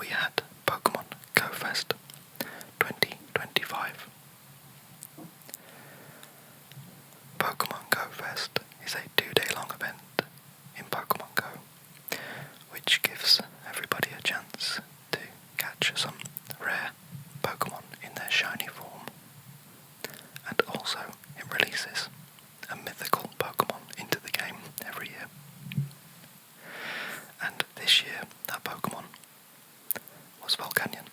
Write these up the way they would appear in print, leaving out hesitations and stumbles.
we had Pokemon Go Fest 2025. Pokemon Go Fest is a 2-day long event in Pokemon Go, which gives everybody a chance to catch some rare Pokemon in their shiny form, and also it releases a mythical Pokemon into the game every year. And this year that Pokemon was Volcanion.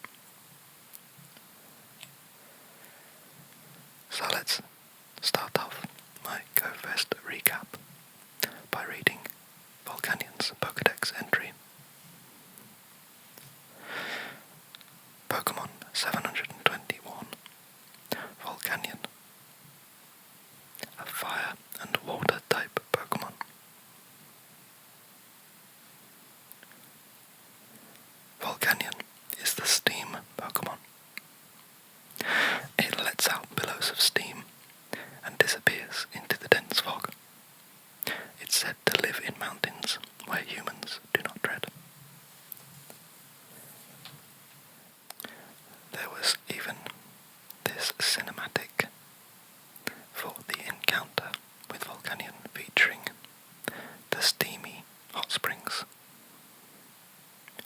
So let's start off my GoFest recap by reading Volcanion's Pokédex entry. Pokemon 721, Volcanion, a fire and water type Pokemon. Volcanion is the steam Pokemon. It lets out billows of steam and disappears into the dense fog. It's said to live in mountains where humans do not tread. There was even this cinematic for the encounter with Volcanion featuring the steamy hot springs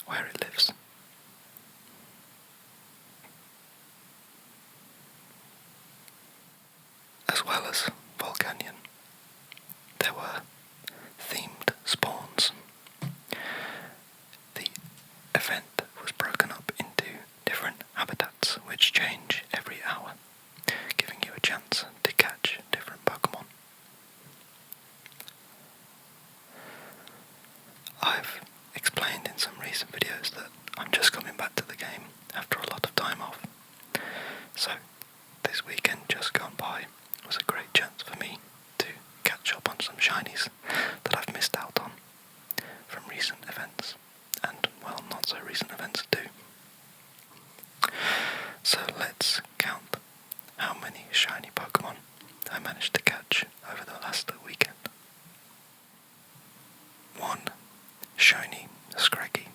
where it lives. As well as Volcanion, there were themed spawns. The event was broken up into different habitats which change every hour, giving you a chance to catch different Pokemon. I've explained in some recent videos that I'm just coming back to the game after a lot of time off, so this weekend just gone by was a great chance for me to catch up on some shinies that I've missed out on from recent events, and well, not so recent events too. So let's count how many shiny Pokemon I managed to catch over the last weekend. 1. Shiny Scraggy.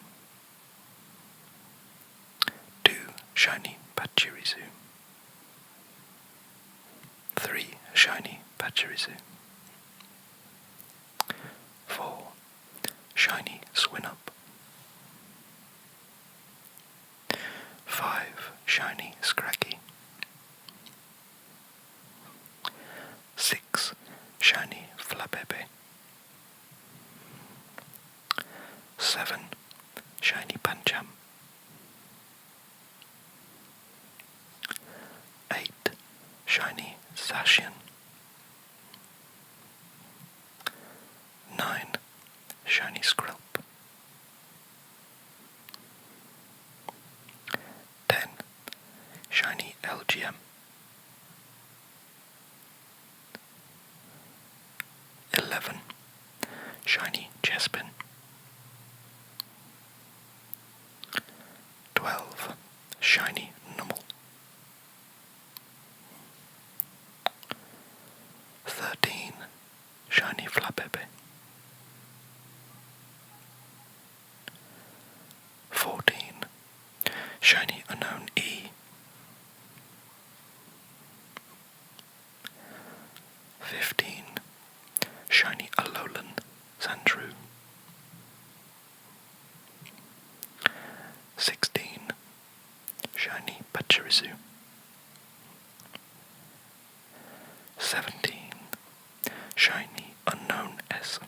2. Shiny Pachirisu. 3. Shiny Pachirisu. 4. Shiny Swinub. 5. Shiny Scraggy. 6. Shiny Flabebe. 7. Shiny Pancham. 8. Shiny Zacian. 9. Shiny Skrelp. 10. Shiny LGM. 11. Shiny Chespin. 12. Shiny Numel. 13. Shiny Flabebe. 14. Shiny Unknown E. 15. Shiny Alolan Sandshrew. 16. Shiny Pachirisu. 17. Shiny Unknown S.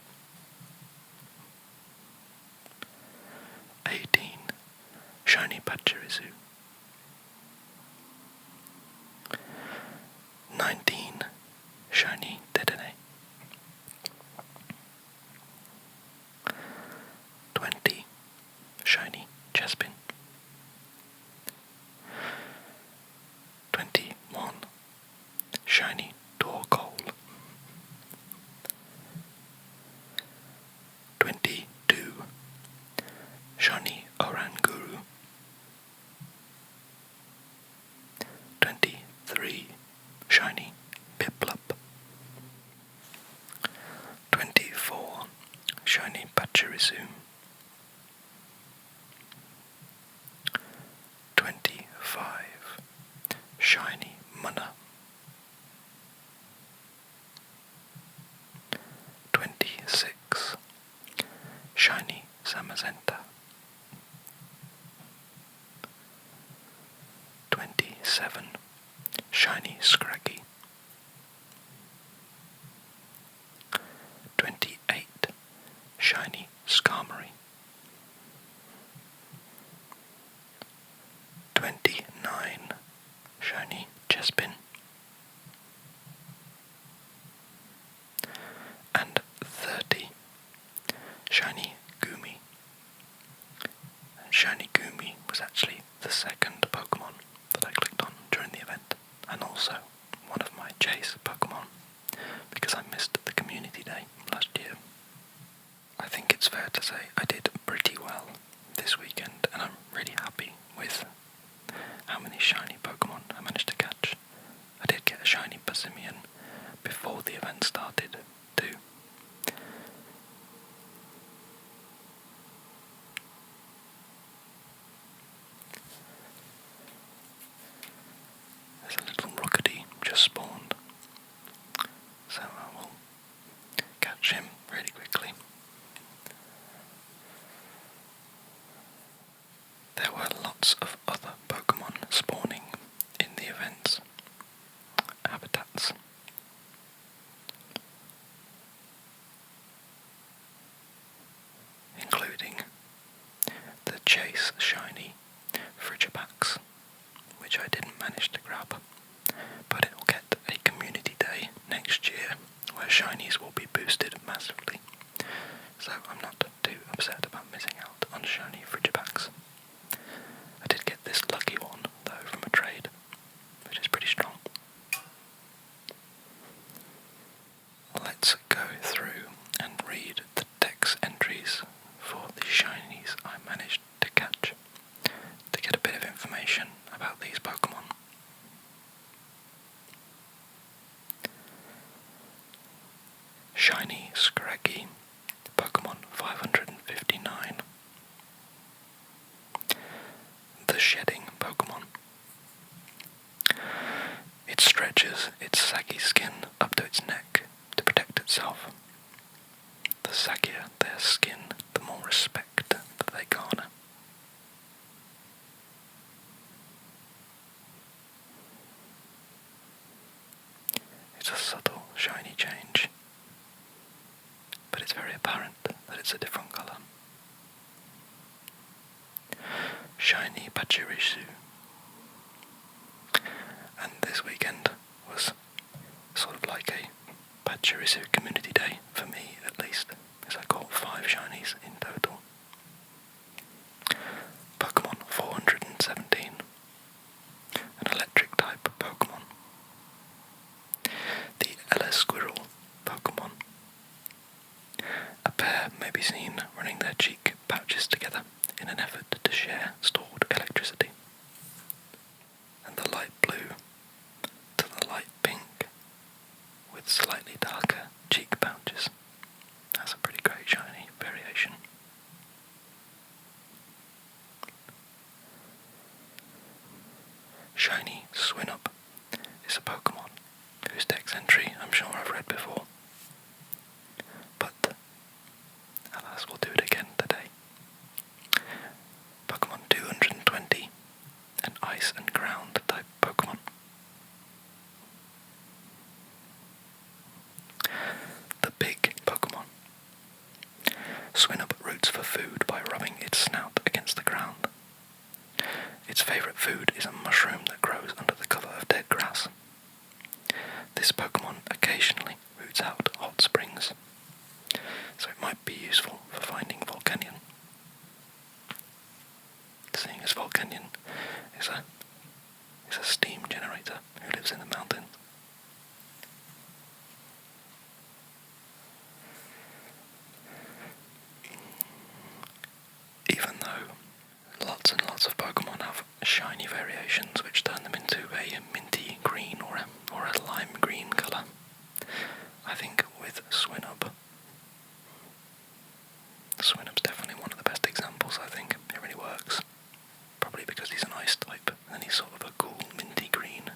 18. Shiny Pachirisu. 19. Shiny Dedenne. 20. Shiny Chespin. 21. Shiny Torkoal. 22. Shiny Oranguru. 23. Shiny Piplup. 24. Shiny Pachirisu. Munna. 26. Shiny Zamazenta. 27. Shiny Scraggy. 28. Shiny Skarmory. 29. Shiny Chespin. And 30. Shiny Goomy. And Shiny Goomy was actually the second Pokemon that I clicked on during the event, and also one of my chase Pokemon, because I missed the community day last year. I think it's fair to say I did pretty well this weekend, and I'm really happy with how many shiny Pokemon I managed to catch. I did get a shiny Passimian before the event started too. There's a little Rockety just spawned, so I will catch him really quickly. There were lots of other Pokemon spawning in the event's habitats. Including the Chase Shiny Frigibax, which I didn't manage to grab, but it will get a community day next year where shinies will be boosted massively, so I'm not too upset about missing out on shiny Frigibax. I did get this lucky one though from a trade, which is pretty strong. Let's go through and read the Dex entries for the shinies I managed to catch to get a bit of information about these Pokemon. Shiny Scraggy, Pokemon 559. The Shedding Pokemon. It stretches its saggy skin up to its neck to protect itself. The saggier their skin, the more respect that they garner. It's a subtle shiny change, but it's very apparent that it's a different colour. Shiny Pachirisu. And this weekend was sort of like a Pachirisu community day, for me at least, as I caught 5 shinies in total. Pokemon 417. An electric type Pokemon. The Squirrel Pokemon. A pair may be seen running their cheek pouches together in an effort to share stored electricity. And the light blue to the light pink with slightly darker cheek pouches. That's a pretty great shiny variation. Shiny Swinub is a Pokemon whose Dex entry I'm sure I've read before. But alas, we'll do it again today. Pokemon 220, an Ice and Ground type Pokemon. The Big Pokemon. Swinub roots for food by rubbing its snout against the ground. Its favourite food is a mushroom that grows under the cover of dead grass. This Pokemon occasionally roots out hot springs, so it might be useful for finding Volcanion. Seeing as Volcanion is a steam generator who lives in the mountains. Even though lots and lots of Pokemon have shiny variations which turn them into a minty green or a lime green colour, I think with Swinub's definitely one of the best examples. I think it really works. Probably because he's an ice type, and then he's sort of a cool minty green.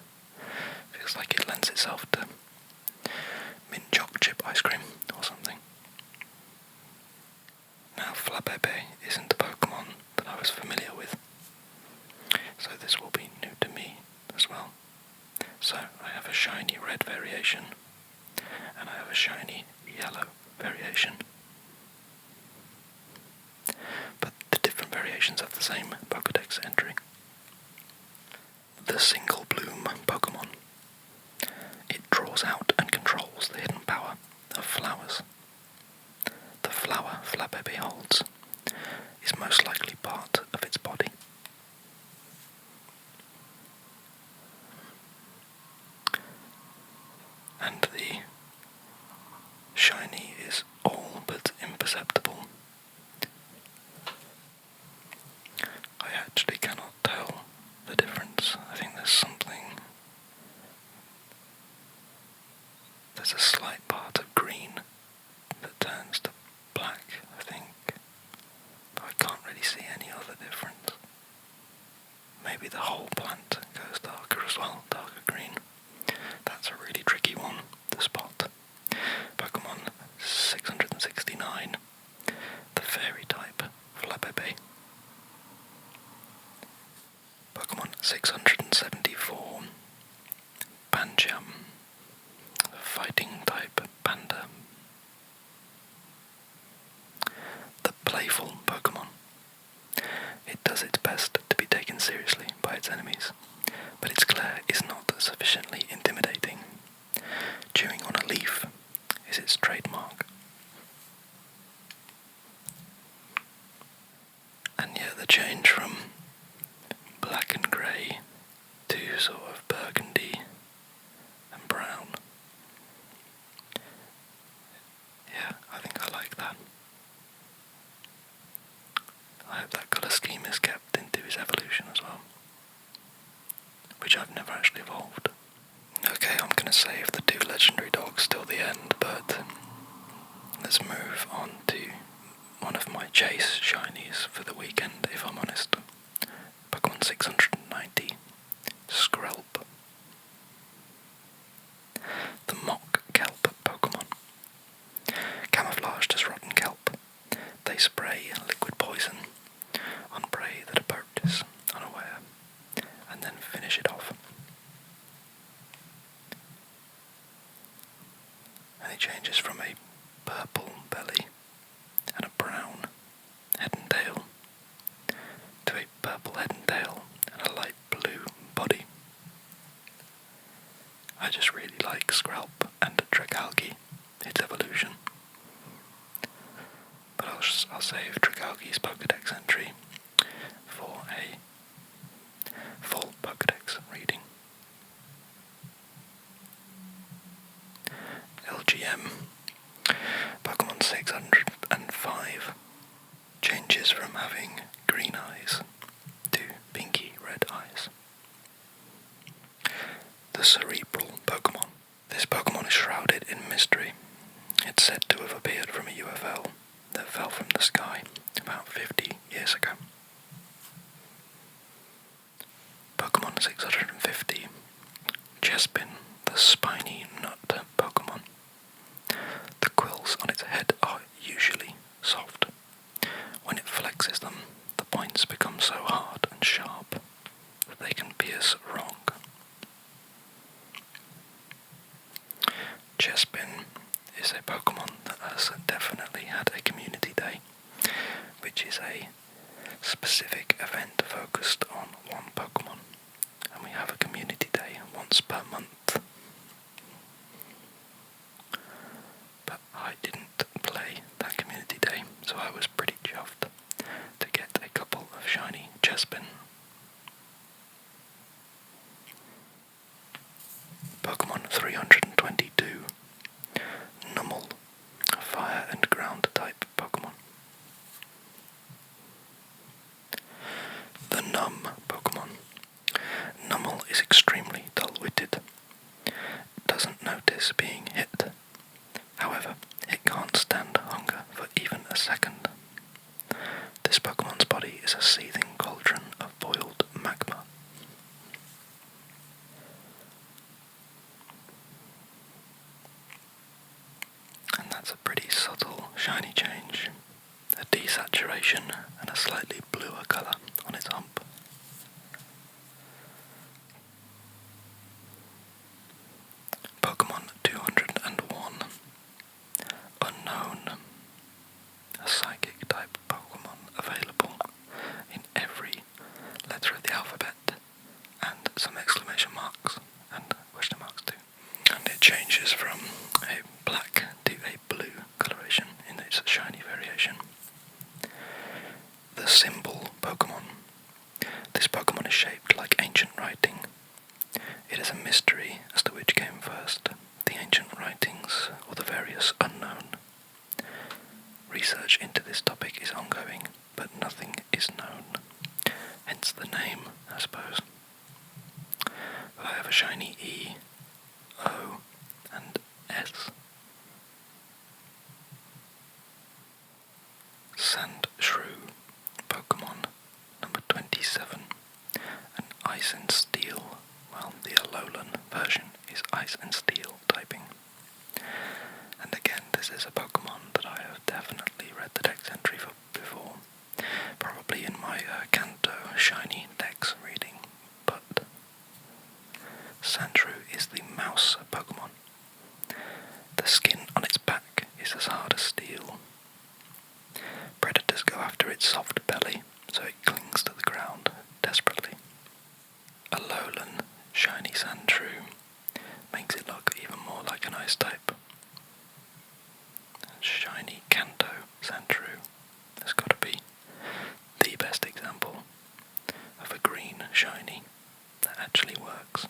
variation, and I have a shiny yellow variation. But the different variations have the same Pokédex entry. The Single Bloom Pokemon. It draws out and controls the hidden power of flowers. The flower Flabébé holds is most likely part of its body. And the shiny is all but imperceptible. I actually cannot tell the difference. I think there's a slight part of green that turns to black, I think, but I can't really see any other difference. Maybe the whole plant goes darker as well, darker green. That's a really tricky one to spot. Pokemon 669, the fairy type, Flabébé. Pokemon 674, Pancham, the fighting type, Panda. The playful Pokemon. It does its best to be taken seriously by its enemies, but its glare is not sufficiently intimidating. Chewing on a leaf is its trademark. And yeah, the change from black and grey to sort of burgundy and brown. Yeah, I think I like that. I hope that colour scheme is kept into his evolution as well, which I've never actually evolved. Okay, I'm going to save the two legendary dogs till the end, but let's move on to one of my chase shinies for the weekend, if I'm honest. Pokemon 690, Skrelp. The mock kelp Pokemon. Camouflaged as rotten kelp, they spray liquid poison on prey that approaches unaware, and then finish it off. And it changes from a purple belly and a brown head and tail to a purple head and tail and a light blue body. I just really like Skrelp and Dragalge, its evolution. But I'll save Dragalge's Pokédex entry for a full Pokédex reading. LGM Pokemon 605 changes from having green eyes to pinky red eyes. The Cerebral Pokemon. This Pokemon is shrouded in mystery. It's said to have appeared from a UFO that fell from the sky about 50 years ago. Pokemon 650, Chespin, the spiny nut Pokemon. The quills on its head are usually soft. When it flexes them, the points become so hard and sharp that they can pierce wrong. Chespin is a Pokemon that has definitely had a community day, which is a specific event focused on one Pokemon, and we have a community day once per month. But I didn't play that community day, so I was pretty chuffed to get a couple of shiny Chespin. Pokemon 322, Numel, a fire and ground type Pokemon. The Numb Pokemon. Numel is extremely dull-witted. It doesn't notice being hit. However, it can't stand hunger for even a second. This Pokemon's body is a seething cauldron of boiled magma. And that's a pretty subtle shiny change. A desaturation and a slightly bluer colour on its hump. is shaped like ancient writing. It is a mystery as to which came first, the ancient writings or the various unknown. Research into this topic is ongoing, but nothing is known. Hence the name, I suppose. I have a shiny E, O, and S. Sand Shrew, Pokemon number 27, an Ice and Steel. Well, the Alolan version is Ice and Steel typing. And again, this is a Pokemon that I have definitely read the Dex entry for before, probably in my Kanto Shiny Dex reading, but Sandshrew is the mouse Pokemon. The skin on its back is as hard as steel. Predators go after its soft belly, so it clings to the ground desperately. Alolan Shiny Sandshrew makes it look even more like an ice type. Shiny Kanto Sandshrew has got to be the best example of a green shiny that actually works.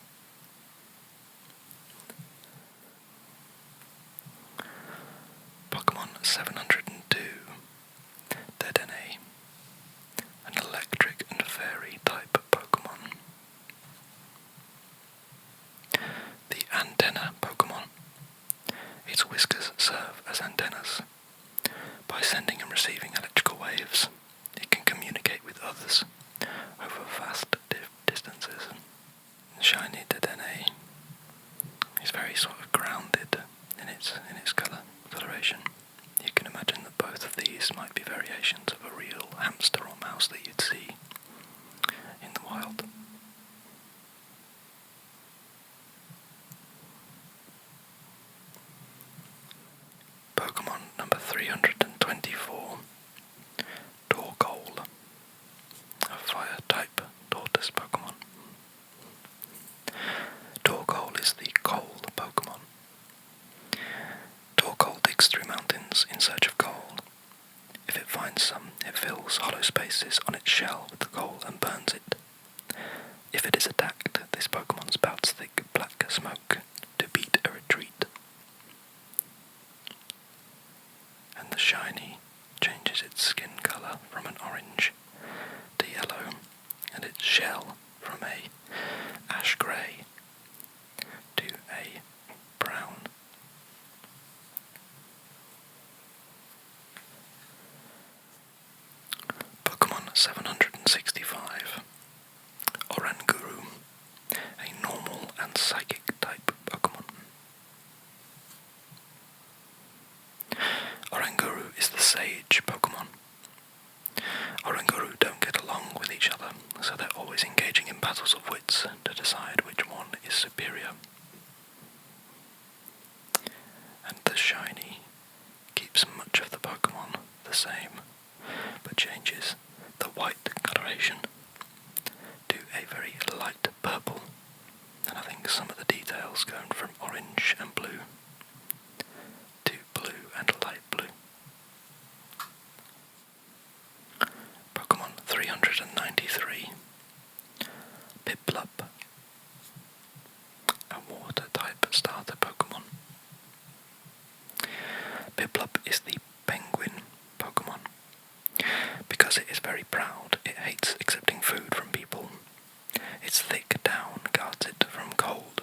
Pokemon 702, Dedenne, an electric and fairy type Pokemon. The Antenna Pokemon. Its whiskers serve as antennas. By sending and receiving electrical waves, it can communicate with others over vast distances. Shiny Dedenne is very sort of grounded in its coloration. You can imagine that both of these might be variations of a real hamster or mouse that you'd see in the wild. Pokemon number 324, Torkoal, a fire-type tortoise Pokemon. Torkoal is the coal Pokemon. Torkoal digs through mountains in search of coal. If it finds some, it fills hollow spaces on its shell with the coal and burns it. If it is attacked, this Pokemon spouts thick black smoke to beat a retreat. And the shiny changes its skin colour from an orange to yellow, and its shell from a ash grey to a brown. Pokemon 765, Oranguru, a normal and psychic type Pokemon. Oranguru is the sage Pokemon. Oranguru don't get along with each other, so they're always engaging in battles of wits to decide which one is superior. And the shiny keeps much of the Pokemon the same, but changes the white coloration to a very light purple, and I think some of the details going from orange and blue to blue and light blue. Pokemon 393, Piplup, a water-type starter Pokemon. Piplup is the penguin Pokemon. Because it is very proud, it hates accepting food from people. Its thick down guards it from cold.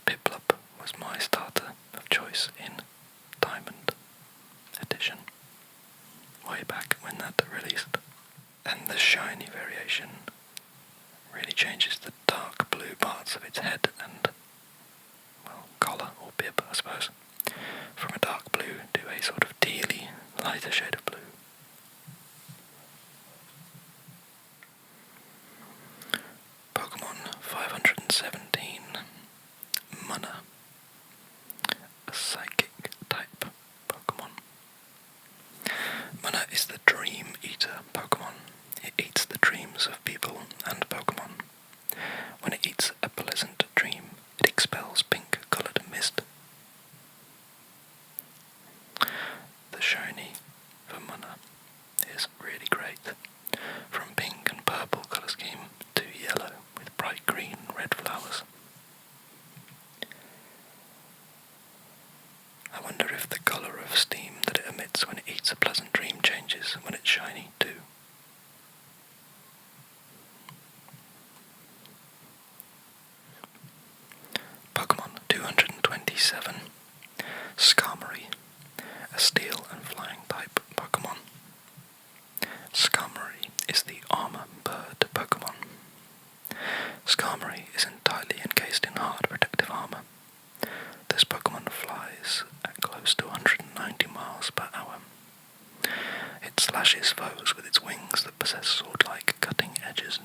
Piplup was my starter of choice in Diamond Edition, way back when that released. And the shiny variation really changes the dark blue parts of its head and, well, collar or bib, I suppose, from a dark blue to a sort of tealy, lighter shade of blue. Pokemon 517, Munna, a psychic type Pokemon. Munna is the Dream Eater Pokemon. It eats the dreams of people and Pokemon. When it eats a pleasant dream, it expels pink-coloured mist. The shiny for Munna is really great. From pink and purple is the Armor Bird Pokemon. Skarmory is entirely encased in hard protective armor. This Pokemon flies at close to 190 miles per hour. It slashes foes with its wings that possess sword-like cutting edges.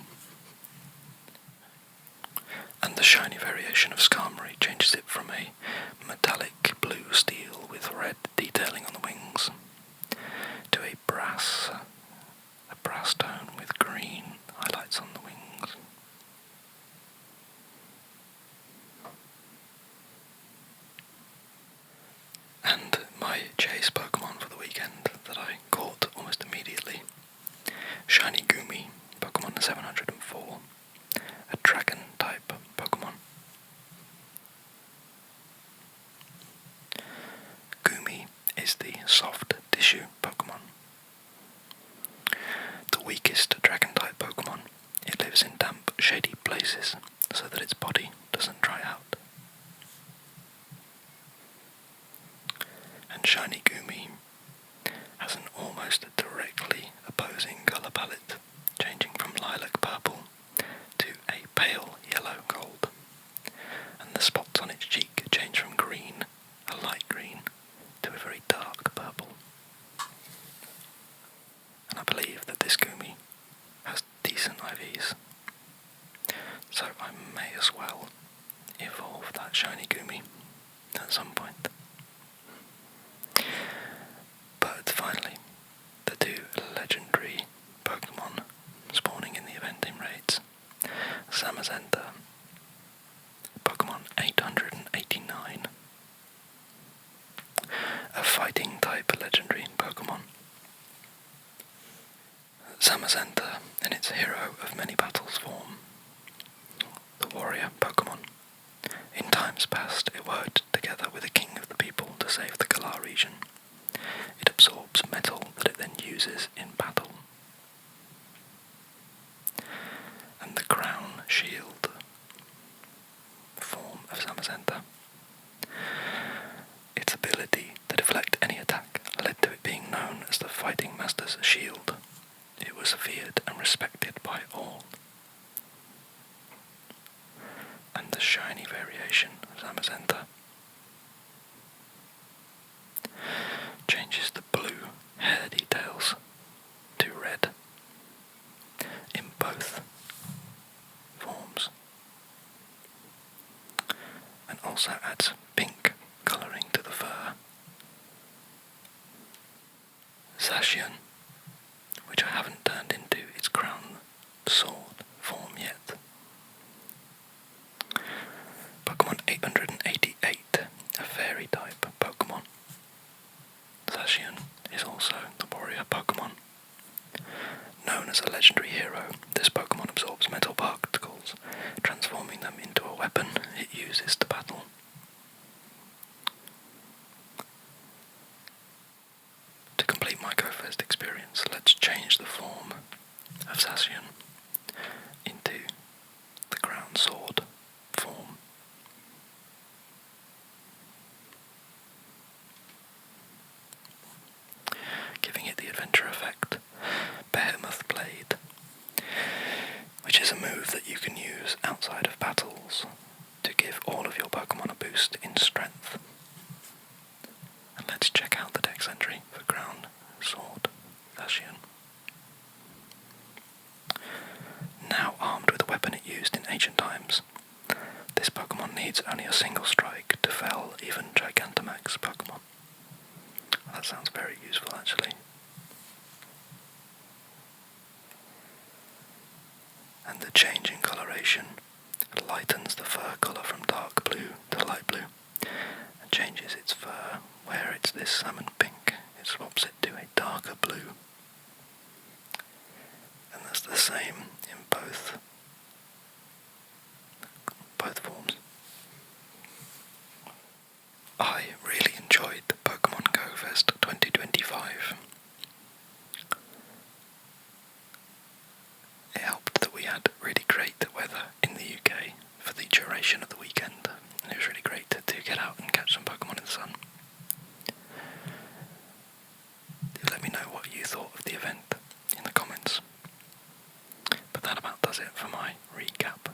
And the shiny variation of Skarmory changes it from a metallic blue steel with red detailing on the wings to a brass tone with green highlights on the wings. And my chase Pokemon for the weekend that I caught almost immediately, Shiny Gumi, Pokemon 704, a dragon type Pokemon. Gumi is the soft tissue Pokemon. The weakest dragon type Pokemon, it lives in damp, shady places so that its body doesn't dry out. And Shiny Gumi has an almost directly opposing colour palette, changing from lilac purple to a pale yellow gold, and the spots on its cheek change from green, a light green, to a very dark purple. And I believe that this Gumi has decent IVs, so I may as well evolve that Shiny Gumi at some point. But finally, the two legendary Pokemon spawning in the eventing raids, Zamazenta, Pokemon 889, a fighting type legendary Pokemon. Zamazenta, in its hero of many battles form, the warrior Pokemon. In times past, it worked together with the king of the people to save the Galar region. It absorbs metal that it then uses in battle. And the crown shield form of Zamazenta, its ability to deflect any attack led to it being known as the Fighting Master's Shield. It was feared and respected by all. And the shiny variation of Zamazenta changes the blue hair details to red in both forms, and also adds pink colouring to the fur. Zacian, which I haven't turned into its crown sword form yet. Pokemon 888, a fairy type Pokemon. Zacian is also the warrior Pokemon. Known as a legendary hero, this Pokemon absorbs metal particles, transforming them into a weapon it uses to battle. To complete my GoFest experience, let's change the form of Zacian into the crown sword form. Giving it the adventure effect, Behemoth Blade, which is a move that you can use outside of battles to give all of your Pokemon a boost in strength. And let's check out the Dex entry for Crown Sword Zacian. Now armed with a weapon it used in ancient times, this Pokemon needs only a single strike to fell even Gigantamax Pokemon. That sounds very useful actually. And the change in coloration lightens the fur colour from dark blue to light blue and changes its fur. Where it's this salmon pink, it swaps it to a darker blue. And that's the same in both forms. I really enjoyed the Pokemon GoFest 2025. It helped that we had really great weather in the UK for the duration of the weekend, and it was really great to get out and catch some Pokemon in the sun. Do let me know what you thought of the event in the comments. does it for my recap